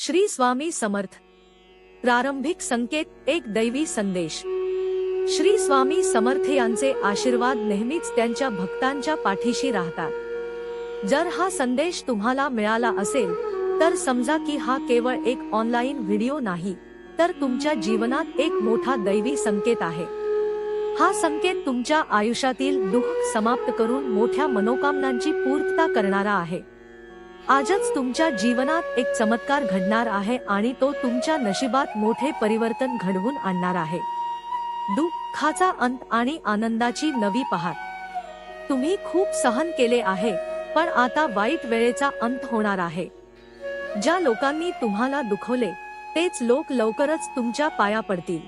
श्री स्वामी समर्थ। प्रारंभिक संकेत, एक दैवी संदेश। श्री स्वामी समर्थ यांचे आशीर्वाद नेहमीच त्यांच्या भक्तांच्या पाठीशी राहतात। जर हा संदेश तुम्हाला मिळाला असेल तर समजा की हा केवळ एक ऑनलाईन व्हिडिओ नाही, तर तुमच्या जीवनात एक मोठा दैवी संकेत आहे। हा संकेत तुमच्या आयुष्यातील दुःख समाप्त करून मोठ्या मनोकामनांची पूर्तता करणारा आहे। आजच तुमच्या जीवनात एक चमत्कार घडणार आहे आणि तो तुमच्या नशिबात मोठे परिवर्तन घडवून आणणार आहे। दुःखाचा अंत आणि आनंदाची नवी पहाट। तुम्ही खूप सहन केले आहे, पण आता वाईट वेळेचा अंत होणार आहे। ज्या लोकांनी तुम्हाला दुखवले तेच लोक लवकरच तुमच्या पाया पडतील।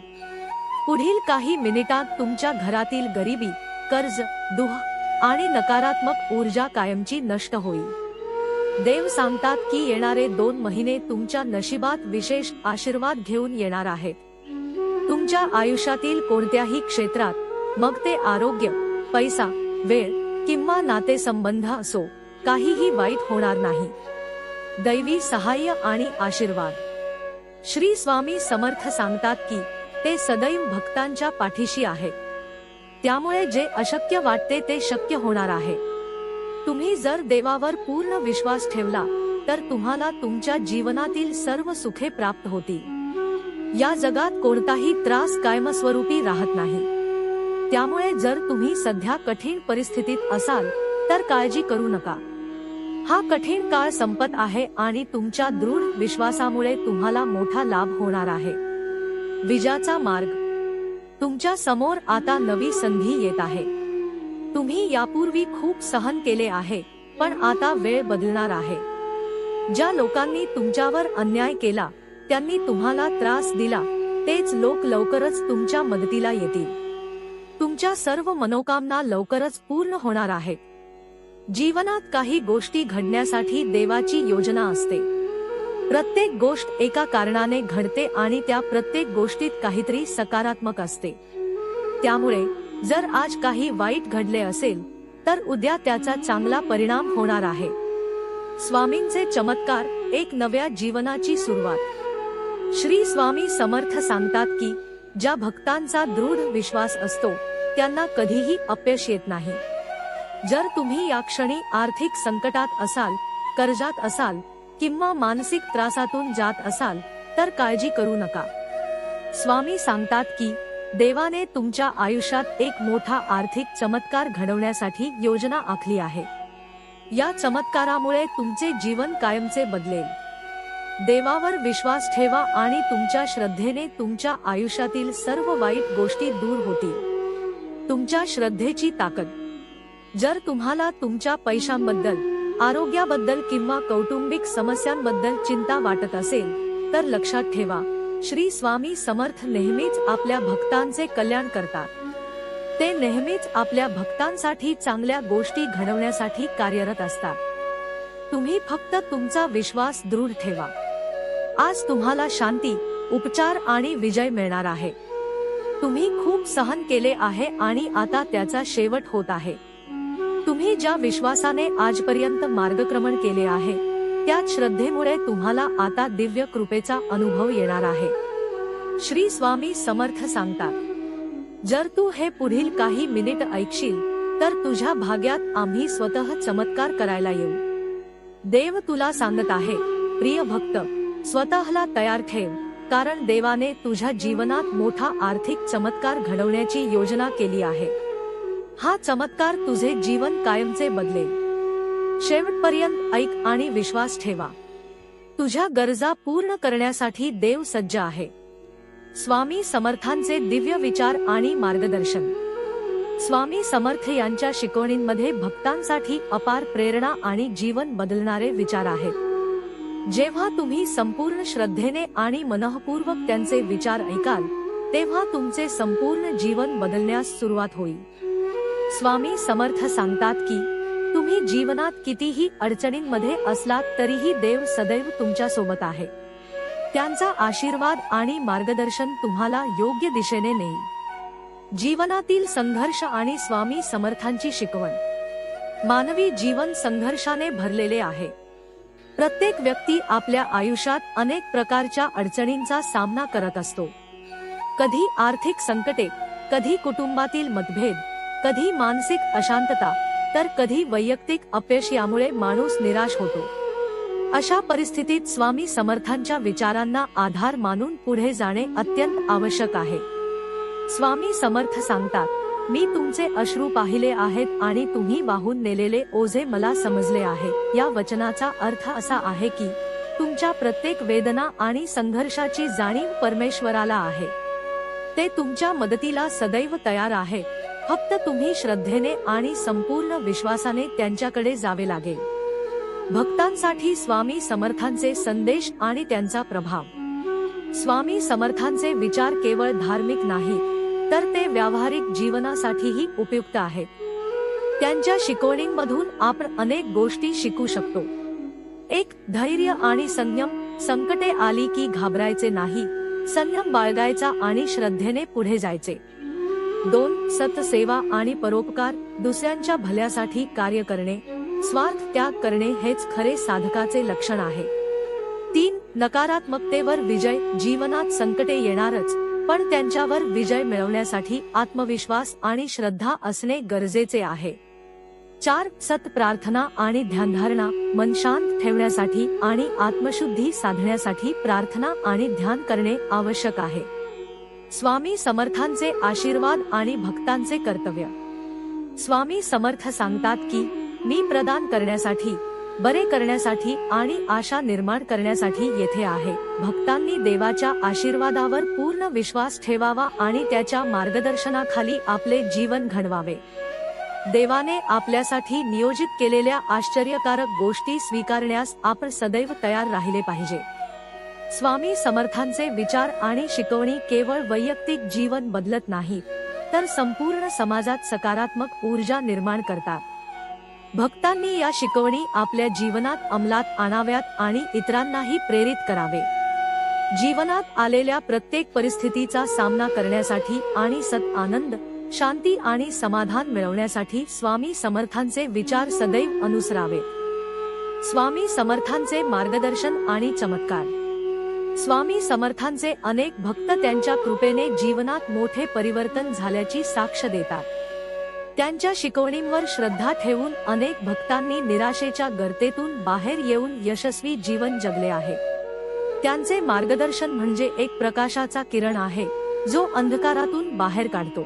पुढील काही मिनिटात तुमच्या घरातील गरिबी, कर्ज, दुःख आणि नकारात्मक ऊर्जा कायमची नष्ट होईल। देव सांगतात की येणारे 2 महिने तुमच्या नशिबात विशेष आशीर्वाद घेऊन येणार आहेत। तुमच्या आयुष्यातील कोणत्याही क्षेत्रात, मग ते आरोग्य, पैसा, वेळ किंवा नातेसंबंध असो, काहीही वाईट होणार नाही। दैवी सहाय्य आणि आशीर्वाद। श्री स्वामी समर्थ सांगतात की ते सदैव भक्तांच्या पाठीशी आहेत, त्यामुळे जे अशक्य वाटते ते शक्य होणार आहे। तुम्ही जर देवावर पूर्ण विश्वास ठेवला तर तुम्हाला तुमच्या जीवनातील सर्व सुखे प्राप्त होतील। या जगात कोणताही त्रास कायमस्वरूपी राहत नाही, त्यामुळे जर तुम्ही सध्या कठीण परिस्थितीत असाल तर काळजी करू नका। हा कठीण काळ संपत आहे आणि तुमच्या दृढ विश्वासामुळे तुम्हाला मोठा लाभ होणार आहे। विजयाचा मार्ग। तुमच्या समोर आता नवी संधी येत आहे। तुम्ही यापूर्वी खूप सहन केले आहे, पण आता वेळ बदलणार आहे। ज्या लोकांनी तुमच्यावर अन्याय केला, त्यांनी तुम्हाला त्रास दिला, तेच लोक लवकरच तुमच्या मदतीला येतील। तुमच्या सर्व मनोकामना लवकरच पूर्ण होणार आहेत। जीवनात काही गोष्टी घडण्यासाठी देवाची योजना असते। प्रत्येक गोष्ट एका कारणाने घडते आणि त्या प्रत्येक गोष्टीत काहीतरी सकारात्मक असते। त्यामुळे जर आज काही वाईट घडले असेल तर उद्या त्याचा चांगला परिणाम होणार आहे। स्वामींचे चमत्कार, एक नव्या जीवनाची सुरुवात। श्री स्वामी समर्थ सांगतात की ज्या भक्तांचा दृढ विश्वास असतो त्यांना कधीही अपयश येत नाही। जर तुम्ही या क्षणी आर्थिक संकटात असाल, कर्जात असाल किंवा मानसिक त्रासातून जात असाल तर काळजी करू नका। स्वामी सांगतात की देवाने तुमच्या आयुष्यात एक मोठा आर्थिक चमत्कार घडवण्यासाठी योजना आखली आहे। या चमत्कारामुळे तुमचे जीवन कायमचे बदलेल। देवावर विश्वास ठेवा आणि तुमच्या श्रद्धेने तुमच्या आयुष्यातील सर्व वाईट गोष्टी दूर होतील। तुमच्या श्रद्धेची ताकद। जर तुम्हाला तुमच्या पैशांबद्दल, आरोग्याबद्दल किंवा कौटुंबिक समस्यांबद्दल चिंता वाटत असेल तर लक्षात ठेवा, श्री स्वामी समर्थ नेहमीच आपल्या भक्तांचे कल्याण करतात। ते नेहमीच आपल्या भक्तांसाठी चांगल्या गोष्टी घडवण्यासाठी कार्यरत असतात। तुम्ही फक्त तुमचा विश्वास दृढ ठेवा। आज तुम्हाला शांती, उपचार आणि विजय मिळणार आहे। तुम्ही खूप सहन केले आहे आणि आता त्याचा शेवट होत आहे। तुम्ही ज्या विश्वासाने आजपर्यंत मार्गक्रमण केले आहे, त्याच श्रद्धेमुळे तुम्हाला आता दिव्य कृपेचा अनुभव येणार आहे। श्री स्वामी समर्थ सांगतात, जर तू हे पुढील काही मिनिट ऐकशील तर तुझ्या भाग्यात आम्ही स्वतः चमत्कार करायला येऊ। देव तुला सांगत आहे, प्रिय भक्त, स्वतःला तयार ठेव, कारण देवाने तुझ्या जीवनात मोठा आर्थिक चमत्कार घडवण्याची योजना केली आहे। हा चमत्कार तुझे जीवन कायमचे बदलेल। शेवटपर्यंत ऐक आणि विश्वास ठेवा। तुझ्या गरजा पूर्ण करण्यासाठी देव सज्ज आहे। स्वामी समर्थांचे दिव्य विचार आणि मार्गदर्शन। स्वामी समर्थ यांच्या शिकवणींमध्ये भक्तांसाठी अपार प्रेरणा आणि जीवन बदलणारे विचार आहेत। जेव्हा तुम्ही संपूर्ण श्रद्धेने आणि मनःपूर्वक त्यांचे विचार ऐकाल, तेव्हा तुमचे संपूर्ण जीवन बदलण्यास सुरुवात होईल। स्वामी समर्थ सांगतात की तुम्ही जीवनात कितीही अडचणींमध्ये असलात तरीही देव सदैव तुमच्या सोबत आहे। त्यांचा आशीर्वाद आणि मार्गदर्शन तुम्हाला योग्य दिशेने नेईल। जीवनातील संघर्ष आणि स्वामी समर्थांची शिकवण। मानवी जीवन संघर्षाने भरलेले आहे। प्रत्येक व्यक्ती आपल्या आयुष्यात अनेक प्रकारच्या अडचणींचा सामना करत असतो. कधी आर्थिक संकटे, कधी कुटुंबातील मतभेद, कधी मानसिक अशांतता, तर कधी वैयक्तिक अपयश यामुळे माणूस निराश होतो. अशा परिस्थितीत स्वामी समर्थांच्या विचारांना आधार मानून पुढे जाणे अत्यंत आवश्यक आहे. स्वामी समर्थ सांगतात, मी तुमचे अश्रू पाहिले आहेत आणि तुम्ही वाहून नेलेले ओझे मला समजले आहे. या वचनाचा अर्थ असा आहे की तुमच्या प्रत्येक वेदना आणि संघर्षाची जाणीव परमेश्वराला आहे. ते तुमच्या मदतीला सदैव तयार आहे. फक्त तुम्ही श्रद्धेने आणि संपूर्ण विश्वासाने त्यांच्याकडे जावे लागेल. भक्तांसाठी स्वामी समर्थांचे संदेश आणि त्यांचा प्रभाव. स्वामी समर्थांचे विचार केवळ धार्मिक नाही, तर ते व्यावहारिक जीवनासाठीही उपयुक्त आहेत. त्यांच्या शिकवणींमधून आपण अनेक गोष्टी शिकू शकतो. 1. धैर्य आणि संयम. संकटे आली की घाबरायचे नाही, संयम बाळगायचा आणि श्रद्धेने पुढे जायचे. 2. सतसेवा आणि परोपकार. दुसऱ्यांच्या भल्यासाठी कार्य करणे, स्वार्थ त्याग करणे हेच खरे साधकाचे लक्षण आहे. 3. नकारात्मकतेवर विजय. जीवनात संकटे येणारच, पण त्यांच्यावर विजय मिळवण्यासाठी आत्मविश्वास आणि श्रद्धा असणे गरजेचे आहे. 4. सत प्रार्थना आणि ध्यानधारणा. मन शांत ठेवण्यासाठी आणि आत्मशुद्धी साधण्यासाठी प्रार्थना आणि ध्यान करणे आवश्यक आहे. स्वामी समर्थांचे आशीर्वाद आणि भक्तांचे कर्तव्य. स्वामी समर्थ सांगतात की मी प्रदान करण्यासाठी, बरे करण्यासाठी आणि आशा निर्माण करण्यासाठी येथे आहे. भक्तांनी देवाच्या आशीर्वादावर पूर्ण विश्वास ठेवावा आणि त्याच्या मार्गदर्शनाखाली आपले जीवन घडवावे. देवाने आपल्यासाठी नियोजित केलेल्या आश्चर्यकारक गोष्टी स्वीकारण्यास आपण सदैव तयार राहिले पाहिजे. स्वामी समर्थांचे विचार आणि शिकवणी केवळ वैयक्तिक जीवन बदलत नाही, तर संपूर्ण समाजात सकारात्मक ऊर्जा निर्माण करतात. भक्तांनी या शिकवणी आपल्या जीवनात अंमलात आणाव्यात आणि इतरांनाही प्रेरित करावे. जीवनात आलेल्या प्रत्येक परिस्थितीचा सामना करण्यासाठी आणि सत आनंद, शांती आणि समाधान मिळवण्यासाठी स्वामी समर्थांचे विचार सदैव अनुसरावे. स्वामी समर्थांचे मार्गदर्शन आणि चमत्कार. स्वामी समर्थांचे अनेक भक्त त्यांच्या कृपेने जीवनात मोठे परिवर्तन झाल्याची साक्ष देतात. त्यांच्या शिकवणींवर श्रद्धा ठेवून अनेक भक्तांनी निराशेच्या गर्तेतून बाहेर येऊन यशस्वी जीवन जगले आहे. त्यांचे मार्गदर्शन म्हणजे एक प्रकाशाचा किरण आहे, जो अंधकारातून बाहेर काढतो.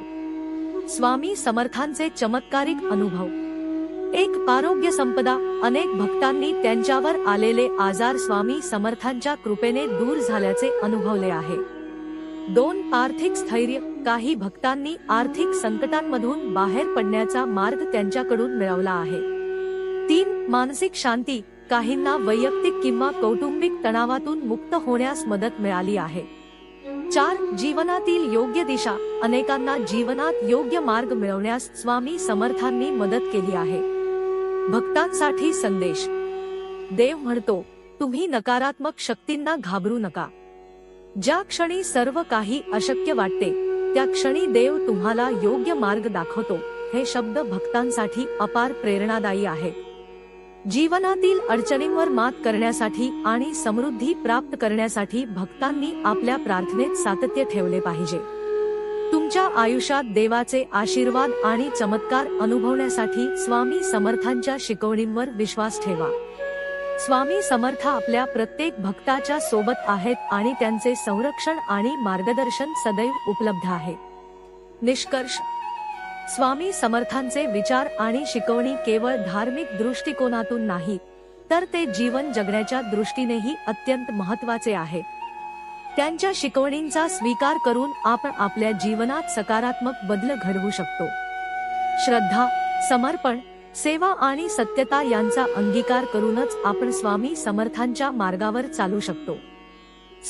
स्वामी समर्थांचे चमत्कारिक अनुभव. 1. आरोग्य संपदा. अनेक भक्तांनी त्यांच्यावर आलेले आजार स्वामी समर्थांच्या कृपेने दूर झाल्याचे अनुभवले आहे. 2. आर्थिक स्थैर्य. काही भक्तांनी आर्थिक संकटांमधून बाहेर पडण्याचा मार्ग त्यांच्याकडून मिळवला आहे. 3. मानसिक शांती. काहींना वैयक्तिक किंवा कौटुंबिक तणावातून मुक्त होण्यास मदत मिळाली आहे. 4. जीवनातील योग्य दिशा. अनेकांना जीवनात योग्य मार्ग मिळवण्यास स्वामी समर्थांनी मदत केली आहे. भक्तांसाठी संदेश. देव म्हणतो, तुम्ही नकारात्मक शक्तींना घाबरू नका. ज्या क्षणी सर्व काही अशक्य वाटते, त्या क्षणी देव तुम्हाला योग्य मार्ग दाखवतो. हे शब्द भक्तांसाठी अपार प्रेरणादायी आहेत. जीवनातील अडचणींवर मात करण्यासाठी आणि समृद्धी प्राप्त करण्यासाठी भक्तांनी आपल्या प्रार्थनेत सातत्य ठेवले पाहिजे. तुमच्या आयुष्यात देवाचे आशीर्वाद आणि चमत्कार अनुभवण्यासाठी स्वामी समर्थांच्या शिकवणींवर विश्वास ठेवा. स्वामी समर्थ आपल्या प्रत्येक भक्ताच्या सोबत आहेत आणि त्यांचे संरक्षण आणि मार्गदर्शन सदैव उपलब्ध आहे. निष्कर्ष. स्वामी समर्थांचे विचार आणि शिकवणी केवळ धार्मिक दृष्टिकोनातून नाही, तर ते जीवन जगण्याच्या दृष्टीनेही अत्यंत महत्त्वाचे आहेत. त्यांच्या शिकवणींचा स्वीकार करून आपण आपल्या जीवनात सकारात्मक बदल घडवू शकतो. श्रद्धा, समर्पण, सेवा आणि सत्यता यांचा अंगीकार करूनच आपण स्वामी समर्थांच्या मार्गावर चालू शकतो.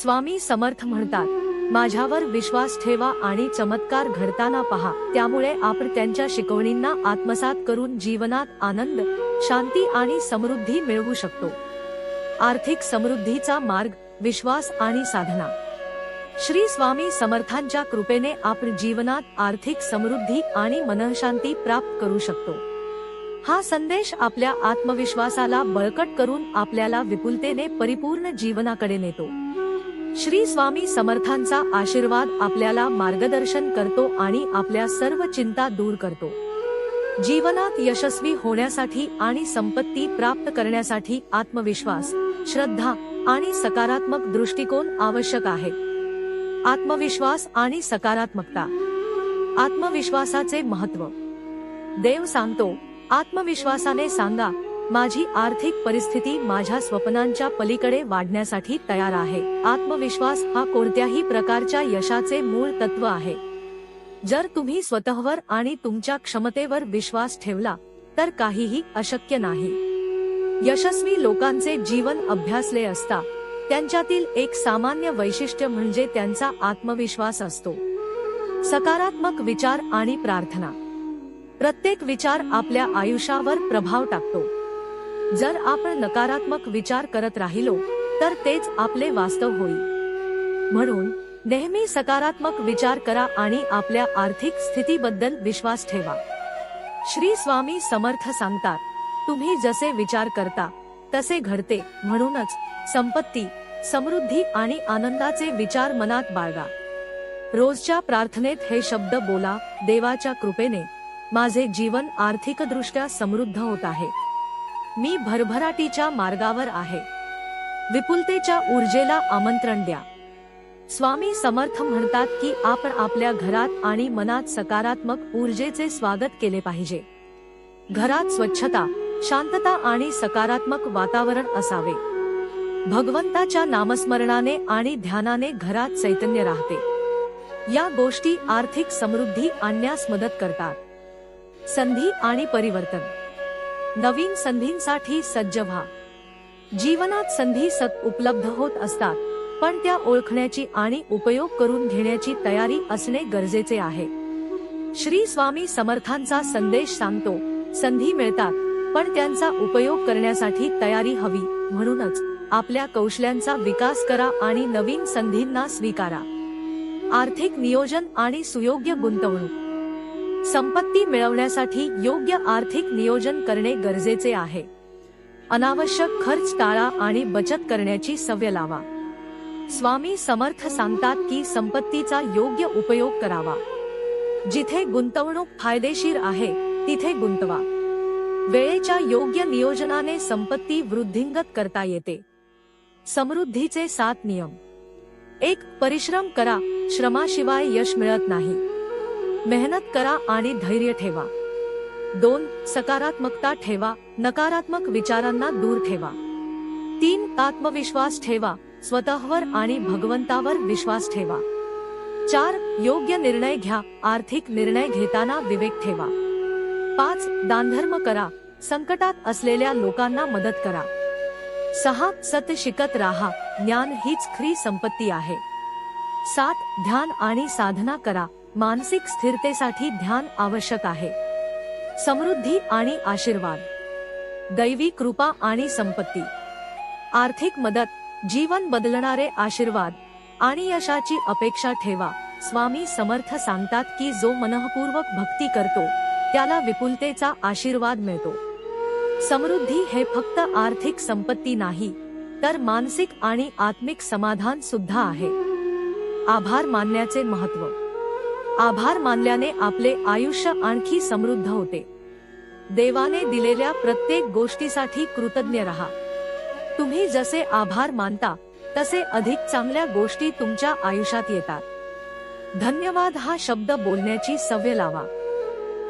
स्वामी समर्थ म्हणतात, माझ्यावर विश्वास ठेवा आणि चमत्कार घडताना पहा. त्यामुळे आपण त्यांच्या शिकवणींना आत्मसात करून जीवनात आनंद, शांती आणि समृद्धी मिळवू शकतो. आर्थिक समृद्धीचा मार्ग, विश्वास आणि साधना. श्री स्वामी समर्थांच्या कृपेने आपण जीवनात आर्थिक समृद्धी आणि मनःशांती प्राप्त करू शकतो. हा संदेश आपल्या आत्मविश्वासाला बळकट करून आपल्याला विपुलतेने परिपूर्ण जीवनाकडे नेतो। श्री स्वामी समर्थांचा आशीर्वाद आपल्याला मार्गदर्शन करतो आणि आपल्या सर्व चिंता दूर करतो। जीवनात यशस्वी होण्यासाठी आणि संपत्ती प्राप्त करण्यासाठी आत्मविश्वास, श्रद्धा आणि सकारात्मक दृष्टिकोन आवश्यक आहे। आत्मविश्वास आणि सकारात्मकता। आत्मविश्वासाचे महत्त्व। देव सांगतो, आत्मविश्वासाने सांगा, माझी आर्थिक परिस्थिती माझ्या स्वप्नांच्या पलीकडे वाढण्यासाठी तयार आहे। आत्मविश्वास हा कोणत्याही प्रकारच्या यशाचे मूळ तत्व आहे। जर तुम्ही स्वतःवर आणि तुमच्या क्षमतेवर विश्वास ठेवला तर काहीही अशक्य नाही। यशस्वी लोकांचे जीवन अभ्यासले असता त्यांच्यातील एक सामान्य वैशिष्ट्य म्हणजे त्यांचा आत्मविश्वास असतो। सकारात्मक विचार आणि प्रार्थना। प्रत्येक विचार आपल्या आयुष्यावर प्रभाव टाकतो। जर आपण नकारात्मक विचार करत राहिलो तर तेच आपले वास्तव होईल। म्हणून नेहमी सकारात्मक विचार करा आणि आपल्या आर्थिक स्थितीबद्दल विश्वास ठेवा। श्री स्वामी समर्थ सांगतात, तुम्ही जसे विचार करता तसे घडते। म्हणूनच संपत्ती, समृद्धी आणि आनंदाचे विचार मनात बाळगा। रोजच्या प्रार्थनेत हे शब्द बोला, देवाच्या कृपेने माझे जीवन आर्थिकदृष्ट्या समृद्ध होत आहे। मी भरभराटीच्या मार्गावर आहे। विपुलतेच्या ऊर्जेला आमंत्रण द्या। स्वामी समर्थ म्हणतात की आपण आपल्या घरात आणि मनात सकारात्मक ऊर्जेचे स्वागत केले पाहिजे। घरात स्वच्छता, शांतता आणि सकारात्मक वातावरण असावे। भगवंताच्या नामस्मरणाने आणि ध्यानाने घरात चैतन्य राहते। या गोष्टी आर्थिक समृद्धी आणण्यास मदत करतात। संधी आणि परिवर्तन। नवीन संधींसाठी सज्ज व्हा। जीवनात संधी उपलब्ध होत असतात, पण त्या ओळखण्याची आणि उपयोग करून घेण्याची तयारी असणे गरजेचे आहे। श्री स्वामी समर्थांचा संदेश सांगतो, संधी मिळतात पण त्यांचा उपयोग करण्यासाठी तयारी हवी। म्हणूनच आपल्या कौशल्यांचा विकास करा आणि नवीन संधींना स्वीकारा। आर्थिक नियोजन आणि सुयोग्य गुंतवणूक। संपत्ती मिळवण्यासाठी योग्य आर्थिक नियोजन करणे गरजेचे आहे। अनावश्यक खर्च टाळा आणि बचत करण्याची सवय लावा। स्वामी समर्थ सांगतात की संपत्तीचा योग्य उपयोग करावा। जिथे गुंतवणूक फायदेशीर आहे तिथे गुंतवा। वेळेच्या योग्य नियोजनाने संपत्ती वृद्धिंगत करता येते। समृद्धीचे 7 नियम। 1. परिश्रम करा, श्रमाशिवाय यश मिळत नाही। मेहनत करा आणि धैर्य ठेवा। 2. सकारात्मकता ठेवा, नकारात्मक विचारांना दूर ठेवा। 3. आत्मविश्वास ठेवा, स्वतःवर आणि भगवंतावर विश्वास ठेवा। 4. योग्य निर्णय घ्या, आर्थिक निर्णय घेताना विवेक ठेवा। 5. दानधर्म करा, संकटात असलेल्या लोकांना मदत करा। 6. सत्य शिकत राहा, ज्ञान हीच खरी संपत्ती आहे। 7. ध्यान आणि साधना करा, मानसिक स्थिरतेसाठी ध्यान आवश्यक आहे। समृद्धी आणि आशीर्वाद। दैवी कृपा आणि संपत्ती। आर्थिक मदत, जीवन बदलणारे आशीर्वाद आणि यशाची अपेक्षा ठेवा। स्वामी समर्थ सांगतात की जो मनःपूर्वक भक्ती करतो त्याला विपुलतेचा आशीर्वाद मिळतो। समृद्धी हे फक्त आर्थिक संपत्ती नाही, तर मानसिक आणि आत्मिक समाधान सुद्धा आहे। आभार मानण्याचे महत्त्व। आभार मानल्याने आपले आयुष्य आणखी समृद्ध होते। देवाने दिलेल्या प्रत्येक गोष्टीसाठी कृतज्ञ रहा। तुम्ही जसे आभार मानता तसे अधिक चांगल्या गोष्टी तुमच्या आयुष्यात येतात। धन्यवाद हा शब्द बोलण्याची सवय लावा।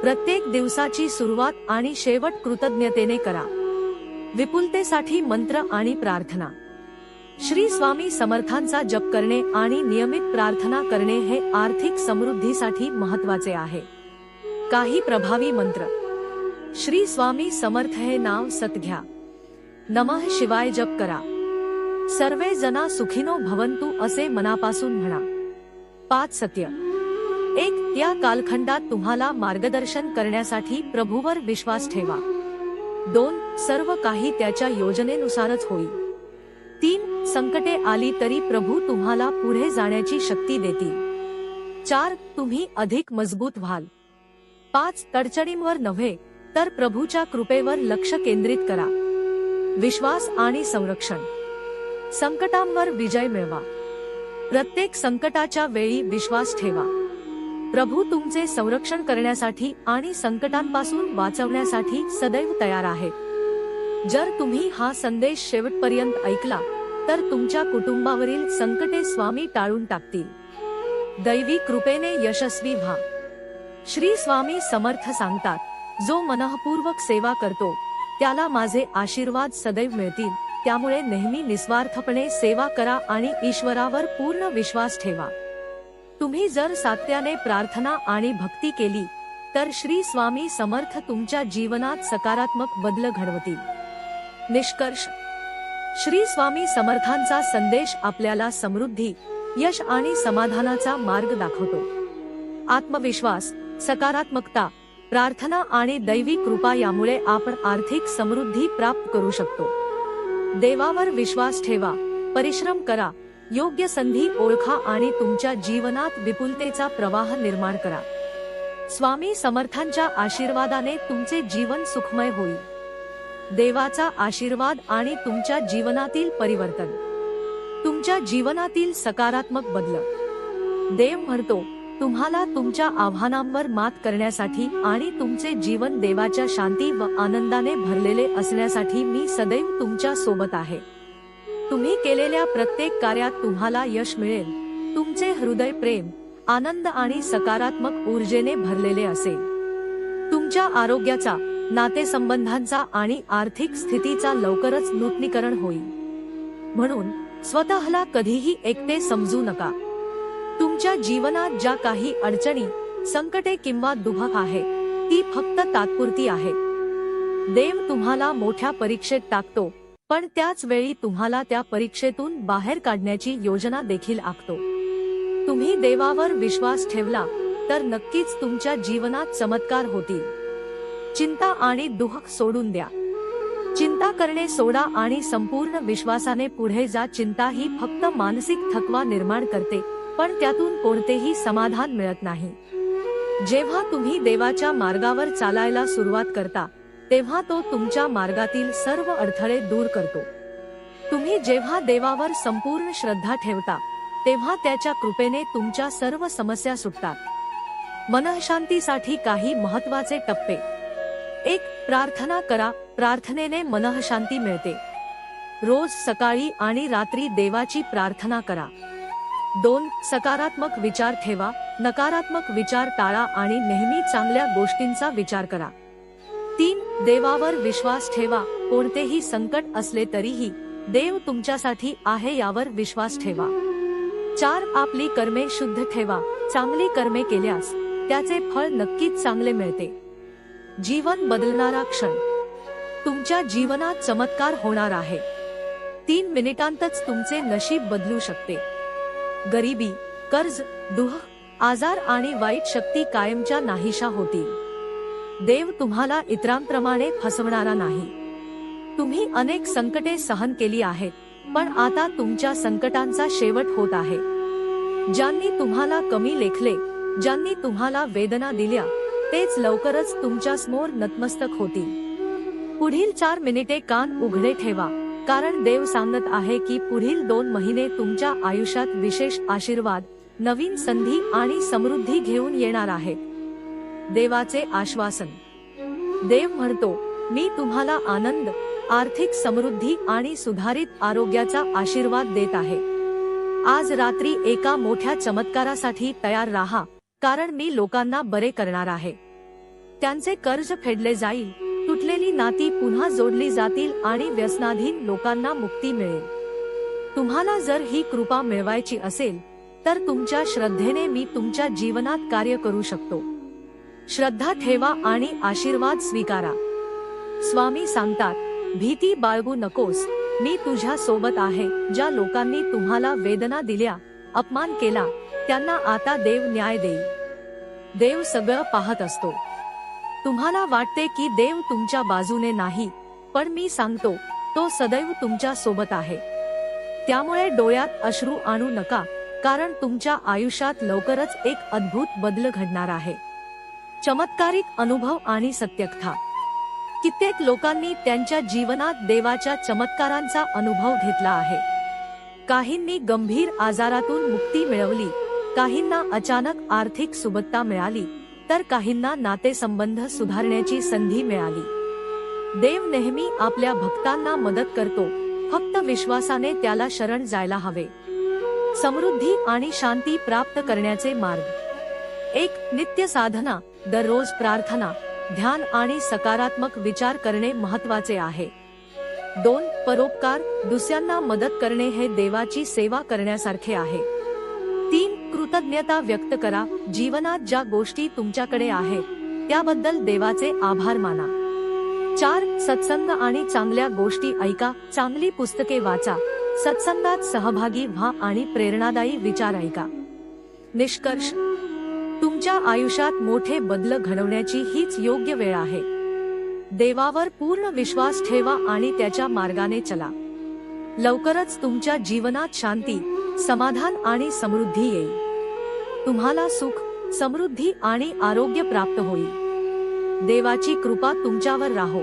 प्रत्येक दिवसाची सुरुवात आणि शेवट कृतज्ञतेने करा। विपुलतेसाठी मंत्र आणि प्रार्थना। श्री स्वामी समर्थांचा जप करणे आणि नियमित प्रार्थना करणे हे आर्थिक समृद्धीसाठी महत्त्वाचे आहे। काही प्रभावी मंत्र। श्री स्वामी समर्थ हे नाव सत घ्या। नमः शिवाय जप करा। सर्वे जना सुखिनो भवन्तु असे मनापासून म्हणा। 5. सत्य। 1. या कालखंडात तुम्हाला मार्गदर्शन करण्यासाठी प्रभूवर विश्वास ठेवा। 2. सर्व काही त्याच्या योजनेनुसारच होईल। 3. संकटे आली तरी प्रभू तुम्हाला पुढे जाण्याची शक्ती देतील। 4. तुम्ही अधिक मजबूत व्हाल। 5. अडचणींवर नव्हे तर प्रभूच्या कृपेवर लक्ष केंद्रित करा. विश्वास आणि संरक्षण. संकटांवर विजय मिळवा. प्रत्येक संकटाच्या वेळी विश्वास ठेवा. प्रभू तुमचे संरक्षण करण्यासाठी आणि संकटांपासून वाचवण्यासाठी सदैव तयार आहेत. जर तुम्ही हा संदेश शेवटपर्यंत ऐकला तर तुमच्या कुटुंबावरील संकटे स्वामी टाळून टाकतील. दैवी कृपेने यशस्वी व्हा. श्री स्वामी समर्थ सांगतात, जो मनःपूर्वक सेवा करतो त्याला माझे आशीर्वाद सदैव मिळतील. त्यामुळे नेहमी निस्वार्थपणे सेवा करा आणि ईश्वरावर पूर्ण विश्वास ठेवा. तुम्ही जर सातत्याने प्रार्थना आणि भक्ती केली तर श्री स्वामी समर्थ तुमच्या जीवनात सकारात्मक बदल घडवतील. निष्कर्ष. श्री स्वामी समर्थांचा संदेश आपल्याला समृद्धी, यश आणि समाधानाचा मार्ग दाखवतो. आत्मविश्वास, सकारात्मकता, प्रार्थना आणि दैवी कृपा यामुळे आपण आर्थिक समृद्धी प्राप्त करू शकतो. देवावर विश्वास ठेवा, परिश्रम करा, योग्य संधी ओळखा आणि तुमच्या जीवनात विपुलतेचा प्रवाह निर्माण करा. स्वामी समर्थांच्या आशीर्वादाने तुमचे जीवन सुखमय होईल. देवाचा आशीर्वाद आणि तुमच्या जीवनातील परिवर्तन. तुमच्या जीवनातील सकारात्मक बदल. देव म्हणतो, तुम्हाला तुमच्या आव्हानांवर मात करण्यासाठी आणि तुमचे जीवन देवाच्या शांती व आनंदाने भरलेले असण्यासाठी मी सदैव तुमच्या सोबत आहे. तुम्ही केलेल्या प्रत्येक कार्यात तुम्हाला यश मिळेल. तुमचे हृदय प्रेम, आनंद आणि सकारात्मक ऊर्जेने भरलेले असेल. तुमच्या आरोग्याचा, नातेसंबंधांचा आणि आर्थिक स्थितीचा लवकरच नूतनीकरण होईल. म्हणून स्वतःला कधीही एकटे समजू नका. तुमच्या जीवनात ज्या काही अडचणी, संकटे किंवा दुःख आहे ती फक्त तात्पुरती आहे. देव तुम्हाला मोठ्या परीक्षेत टाकतो, पण त्याच वेळी तुम्हाला त्या परीक्षेतून बाहेर काढण्याची योजना देखील आखतो. तुम्ही देवावर विश्वास ठेवला तर नक्कीच तुमच्या जीवनात चमत्कार होतील. चिंता आणि दुःख सोडून द्या. चिंता करणे सोडा आणि संपूर्ण विश्वासाने पुढे जा. चिंता ही फक्त मानसिक थकवा निर्माण करते, पण त्यातून कोणतेही समाधान मिळत नाही. जेव्हा तुम्ही देवाच्या मार्गावर चालायला सुरुवात करता तेव्हा तो तुमच्या मार्गातील सर्व अडथळे दूर करतो. तुम्ही जेव्हा देवावर संपूर्ण श्रद्धा ठेवता तेव्हा त्याच्या कृपेने तुमच्या सर्व समस्या सुटतात. मनःशांतीसाठी काही महत्त्वाचे टप्पे. 1. प्रार्थना करा. प्रार्थनेने मनःशांती मिळते. रोज सकाळी आणि रात्री देवाची प्रार्थना करा. 2. सकारात्मक विचार ठेवा. नकारात्मक विचार टाळा आणि नेहमी चांगल्या गोष्टींचा विचार करा. 3. देवावर विश्वास ठेवा. कोणतेही संकट असले तरीही देव तुमच्यासाठी आहे यावर विश्वास ठेवा. 4. आपली कर्मे शुद्ध ठेवा. चांगली कर्मे केल्यास त्याचे फळ नक्कीच चांगले मिळते. जीवन बदलणारा क्षण. तुमच्या जीवनात चमत्कार होणार आहे. 3 मिनिटांतच तुमचे नशीब बदलू शकते. गरिबी, कर्ज, दुःख, आजार आणि वाईट शक्ती कायमच्या नाहीशा होतील. देव तुम्हाला इतरांप्रमाणे फसवणारा नाही. तुम्ही अनेक संकटे सहन केली आहेत, पण आता तुमच्या संकटांचा शेवट होत आहे. ज्यांनी तुम्हाला कमी लेखले, ज्यांनी तुम्हाला वेदना दिल्या, तेच लवकरच तुमच्या समोर नतमस्तक होतील. पुढील 4 मिनिटे कान उघडे ठेवा, कारण देव सांगत आहे की पुढील 2 महिने तुमच्या आयुष्यात विशेष आशीर्वाद, नवीन संधी आणि समृद्धी घेऊन येणार आहेत. देवाचे आश्वासन. देव म्हणतो, मी तुम्हाला आनंद, आर्थिक समृद्धी आणि सुधारित आरोग्याचा आशीर्वाद देत आहे. आज रात्री एका मोठ्या चमत्कारासाठी तयार राहा, कारण मी लोकांना बरे करणार आहे. त्यांचे कर्ज फेडले जाईल, तुटलेली नाती पुन्हा जोडली जातील आणि व्यसनाधीन लोकांना मुक्ती मिळेल. तुम्हाला जर ही कृपा मिळवायची असेल तर तुमच्या श्रद्धेने मी तुमच्या जीवनात कार्य करू शकतो. श्रद्धा ठेवा आणि आशीर्वाद स्वीकारा. स्वामी सांगतात, भीती बाळगू नकोस, मी तुझ्या सोबत आहे. ज्या लोकांनी तुम्हाला वेदना दिल्या, अपमान केला, त्यांना आता देव न्याय देईल. देव सगळं पाहत असतो. तुम्हाला वाटते की देव तुमच्या बाजूने नाही, पण मी सांगतो, तो सदैव तुमच्या सोबत आहे. त्यामुळे डोळ्यात अश्रू आणू नका, कारण तुमच्या आयुष्यात लवकरच एक अद्भुत बदल घडणार आहे. चमत्कारिक अनुभव आणि सत्यकथा. कित्येक लोकांनी त्यांच्या जीवनात देवाच्या चमत्कारांचा अनुभव घेतला आहे. काहींनी गंभीर आजारातून मुक्ती मिळवली, काहींना अचानक आर्थिक सुबत्ता मिळाली, तर काहींना नातेसंबंध सुधारण्याची संधी मिळाली. देव नेहमी आपल्या भक्तांना मदत करतो, फक्त विश्वासाने त्याला शरण जायला हवे. समृद्धी आणि शांती प्राप्त करण्याचे मार्ग. 1. नित्य साधना. दररोज प्रार्थना, ध्यान आणि सकारात्मक विचार करणे महत्त्वाचे आहे. 2. परोपकार. दुसऱ्यांना मदत करणे हे देवाची सेवा करण्यासारखे आहे. 3. कृतज्ञता व्यक्त करा. जीवनात ज्या गोष्टी तुमच्याकडे आहेत त्याबद्दल देवाचे आभार माना. 4. सत्संग आणि चांगल्या गोष्टी ऐका. चांगली पुस्तके वाचा, सत्संगात सहभागी व्हा आणि प्रेरणादायी विचार ऐका. निष्कर्ष. तुमच्या आयुष्यात मोठे बदल घडवण्याची हीच योग्य वेळ आहे. देवावर पूर्ण विश्वास ठेवा आणि त्याच्या मार्गाने चला. लवकरच तुमच्या जीवनात शांती, समाधान आणि समृद्धी येईल. तुम्हाला सुख, समृद्धी आणि आरोग्य प्राप्त होईल. देवाची कृपा तुमच्यावर राहो.